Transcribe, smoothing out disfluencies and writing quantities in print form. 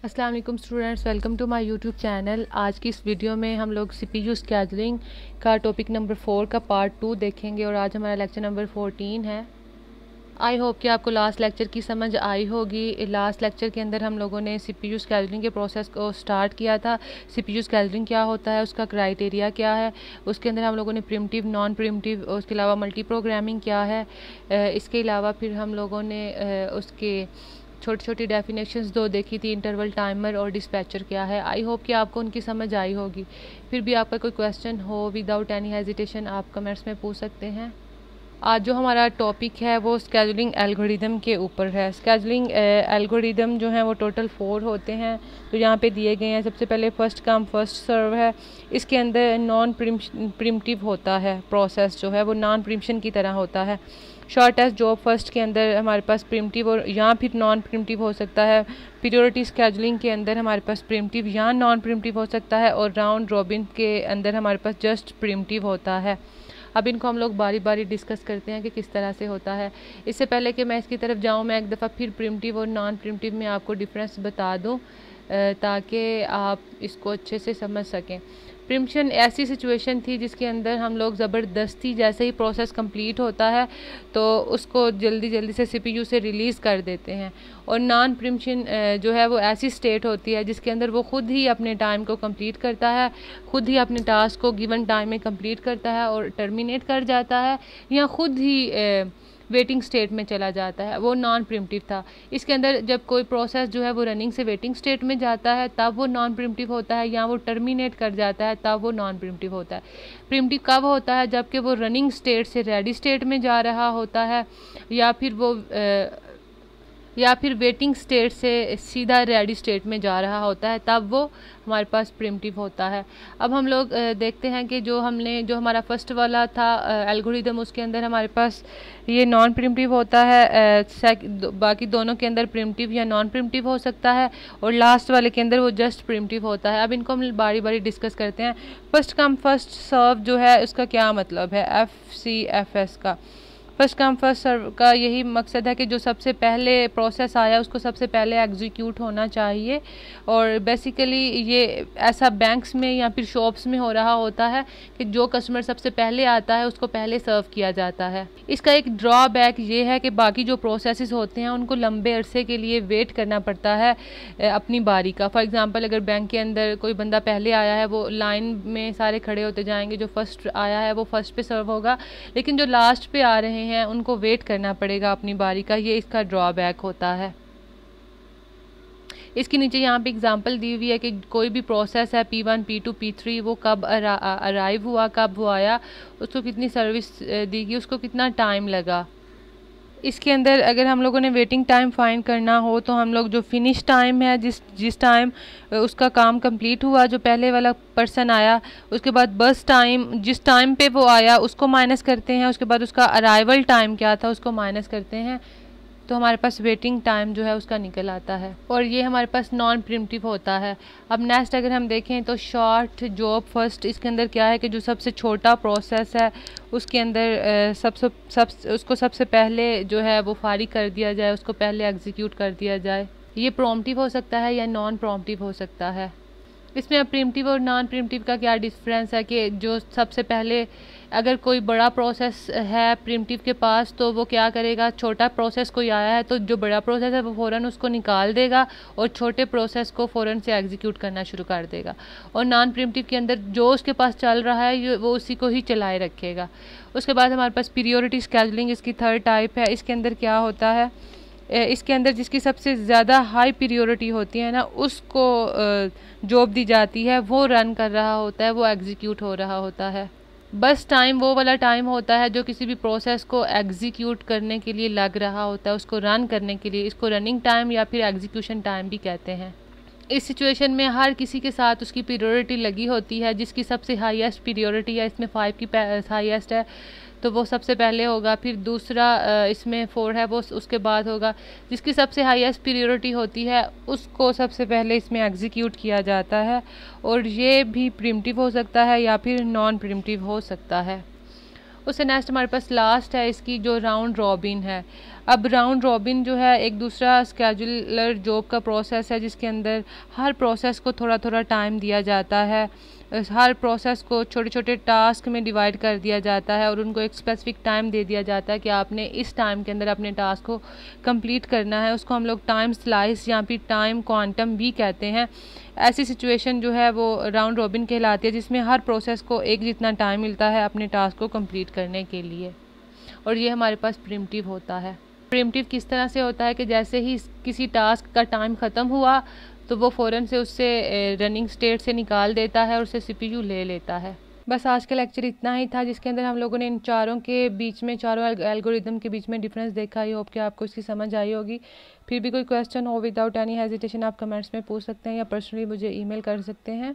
अस्सलाम वालेकुम students, welcome to my YouTube channel. आज की इस वीडियो में हम लोग सीपीयू स्केड्यूलिंग का टॉपिक नंबर 4 का पार्ट 2 देखेंगे और आज हमारा लेक्चर नंबर 14 है। आई होप कि आपको लास्ट लेक्चर की समझ आई होगी। लास्ट लेक्चर के अंदर हम लोगों ने सीपीयू स्केड्यूलिंग के प्रोसेस को स्टार्ट किया था। सीपीयू स्केड्यूलिंग क्या होता है, उसका क्राइटेरिया क्या है, उसके अंदर हम लोगों ने प्रिमिटिव, नॉन प्रिमिटिव, उसके अलावा मल्टी प्रोग्रामिंग क्या है, इसके अलावा फिर हम लोगों ने उसके छोटी छोटी डेफिनेशंस दो देखी थी, इंटरवल टाइमर और डिस्पैचर क्या है। आई होप कि आपको उनकी समझ आई होगी। फिर भी आपका कोई क्वेश्चन हो, विदाउट एनी हेजिटेशन आप कमेंट्स में पूछ सकते हैं। आज जो हमारा टॉपिक है वो स्केड्यूलिंग एल्गोरिदम के ऊपर है। स्केड्यूलिंग एल्गोरिदम जो है वो टोटल 4 होते हैं, तो यहाँ पे दिए गए हैं। सबसे पहले फर्स्ट कम फर्स्ट सर्व है। इसके अंदर नॉन प्रिमिटिव होता है, प्रोसेस जो है वो नॉन प्रिमिशन की तरह होता है। शॉर्टेस्ट जॉब फर्स्ट के अंदर हमारे पास प्रिमिटिव और या फिर नॉन प्रिमिटिव हो सकता है। पीरियोडिक स्केड्यूलिंग के अंदर हमारे पास प्रिमिटिव या नॉन प्रिमिटिव हो सकता है और राउंड रॉबिन के अंदर हमारे पास जस्ट प्रिमिटिव होता है। अब इनको हम लोग बारी बारी डिस्कस करते हैं कि किस तरह से होता है। इससे पहले कि मैं इसकी तरफ जाऊं, मैं एक दफ़ा फिर प्रिमिटिव और नॉन प्रिमिटिव में आपको डिफरेंस बता दूं ताकि आप इसको अच्छे से समझ सकें। प्रिमिशन ऐसी सिचुएशन थी जिसके अंदर हम लोग ज़बरदस्ती जैसे ही प्रोसेस कंप्लीट होता है तो उसको जल्दी जल्दी से सीपीयू से रिलीज़ कर देते हैं। और नॉन प्रिमिशन जो है वो ऐसी स्टेट होती है जिसके अंदर वो ख़ुद ही अपने टाइम को कंप्लीट करता है, ख़ुद ही अपने टास्क को गिवन टाइम में कंप्लीट करता है और टर्मिनेट कर जाता है, या ख़ुद ही वेटिंग स्टेट में चला जाता है। वो नॉन प्रिमिटिव था। इसके अंदर जब कोई प्रोसेस जो है वो रनिंग से वेटिंग स्टेट में जाता है तब वो नॉन प्रिमिटिव होता है, या वो टर्मिनेट कर जाता है तब वो नॉन प्रिमिटिव होता है। प्रिमिटिव कब होता है? जबकि वो रनिंग स्टेट से रेडी स्टेट में जा रहा होता है, या फिर वेटिंग स्टेट से सीधा रेडी स्टेट में जा रहा होता है, तब वो हमारे पास प्रिमिटिव होता है। अब हम लोग देखते हैं कि जो हमारा फर्स्ट वाला था एल्गोरिदम, उसके अंदर हमारे पास ये नॉन प्रिमिटिव होता है। बाकी दोनों के अंदर प्रिमिटिव या नॉन प्रिमिटिव हो सकता है और लास्ट वाले के अंदर वो जस्ट प्रिमिटिव होता है। अब इनको हम बारी बारी डिस्कस करते हैं। फर्स्ट कम फर्स्ट सर्व जो है उसका क्या मतलब है? FCFS का फर्स्ट कम फर्स्ट सर्व का यही मकसद है कि जो सबसे पहले प्रोसेस आया उसको सबसे पहले एग्जीक्यूट होना चाहिए। और बेसिकली ये ऐसा बैंक्स में या फिर शॉप्स में हो रहा होता है कि जो कस्टमर सबसे पहले आता है उसको पहले सर्व किया जाता है। इसका एक ड्रॉबैक ये है कि बाकी जो प्रोसेसेस होते हैं उनको लंबे अरसे के लिए वेट करना पड़ता है अपनी बारी का। फॉर एग्ज़ाम्पल, अगर बैंक के अंदर कोई बंदा पहले आया है, वो लाइन में सारे खड़े होते जाएंगे, जो फर्स्ट आया है वो फर्स्ट पे सर्व होगा, लेकिन जो लास्ट पे आ रहे हैं उनको वेट करना पड़ेगा अपनी बारी का। ये इसका ड्रॉबैक होता है। इसके नीचे यहाँ पे एग्जांपल दी हुई है कि कोई भी प्रोसेस है P1, P2, P3, वो कब अराइव हुआ, कब वो आया, उसको कितनी सर्विस दी गई, उसको कितना टाइम लगा। इसके अंदर अगर हम लोगों ने वेटिंग टाइम फाइंड करना हो तो हम लोग जो फिनिश टाइम है, जिस टाइम उसका काम कंप्लीट हुआ, जो पहले वाला पर्सन आया, उसके बाद बस टाइम, जिस टाइम पे वो आया उसको माइनस करते हैं, उसके बाद उसका अराइवल टाइम क्या था उसको माइनस करते हैं, तो हमारे पास वेटिंग टाइम जो है उसका निकल आता है। और ये हमारे पास नॉन प्रिमिटिव होता है। अब नेक्स्ट अगर हम देखें तो शॉर्ट जॉब फर्स्ट, इसके अंदर क्या है कि जो सबसे छोटा प्रोसेस है उसके अंदर उसको सबसे पहले जो है वो फारिग कर दिया जाए, उसको पहले एग्जीक्यूट कर दिया जाए। ये प्रोम्प्टिव हो सकता है या नॉन प्रोम्प्टिव हो सकता है। इसमें अब प्रिमिटिव और नॉन प्रिमिटिव का क्या डिफरेंस है कि जो सबसे पहले, अगर कोई बड़ा प्रोसेस है प्रिमिटिव के पास, तो वो क्या करेगा, छोटा प्रोसेस कोई आया है तो जो बड़ा प्रोसेस है वो फ़ौरन उसको निकाल देगा और छोटे प्रोसेस को फ़ौरन से एग्जीक्यूट करना शुरू कर देगा। और नॉन प्रिमिटिव के अंदर जो उसके पास चल रहा है वो उसी को ही चलाए रखेगा। उसके बाद हमारे पास पीरियोडिक स्केड्यूलिंग, इसकी थर्ड टाइप है। इसके अंदर क्या होता है, इसके अंदर जिसकी सबसे ज़्यादा हाई प्रियोरिटी होती है ना, उसको जॉब दी जाती है, वो रन कर रहा होता है, वो एग्जीक्यूट हो रहा होता है। बस टाइम वो वाला टाइम होता है जो किसी भी प्रोसेस को एग्जीक्यूट करने के लिए लग रहा होता है, उसको रन करने के लिए। इसको रनिंग टाइम या फिर एग्जीक्यूशन टाइम भी कहते हैं। इस सिचुएशन में हर किसी के साथ उसकी प्रियोरिटी लगी होती है। जिसकी सबसे हाईएस्ट प्रियोरिटी है, इसमें 5 की हाईएस्ट है, तो वो सबसे पहले होगा। फिर दूसरा इसमें 4 है, वो उसके बाद होगा। जिसकी सबसे हाईएस्ट प्रियोरिटी होती है उसको सबसे पहले इसमें एग्जीक्यूट किया जाता है। और ये भी प्रिमिटिव हो सकता है या फिर नॉन प्रिमिटिव हो सकता है। उससे नेक्स्ट हमारे पास लास्ट है इसकी जो राउंड रॉबिन है। अब राउंड रॉबिन जो है एक दूसरा स्केजुलर जॉब का प्रोसेस है जिसके अंदर हर प्रोसेस को थोड़ा थोड़ा टाइम दिया जाता है, हर प्रोसेस को छोटे छोटे टास्क में डिवाइड कर दिया जाता है और उनको एक स्पेसिफिक टाइम दे दिया जाता है कि आपने इस टाइम के अंदर अपने टास्क को कंप्लीट करना है। उसको हम लोग टाइम स्लाइस या फिर टाइम क्वांटम भी कहते हैं। ऐसी सिचुएशन जो है वो राउंड रॉबिन कहलाती है जिसमें हर प्रोसेस को एक जितना टाइम मिलता है अपने टास्क को कंप्लीट करने के लिए, और ये हमारे पास प्रिमिटिव होता है। प्रिमिटिव किस तरह से होता है कि जैसे ही किसी टास्क का टाइम ख़त्म हुआ तो वो फ़ौरन से उससे रनिंग स्टेट से निकाल देता है और उससे सीपीयू ले लेता है। बस आज का लेक्चर इतना ही था जिसके अंदर हम लोगों ने इन चारों के बीच में, चारों एल्गोरिदम के बीच में डिफरेंस देखा। आई होप कि आपको इसकी समझ आई होगी। फिर भी कोई क्वेश्चन हो विदाउट एनी हेजिटेशन आप कमेंट्स में पूछ सकते हैं या पर्सनली मुझे ईमेल कर सकते हैं।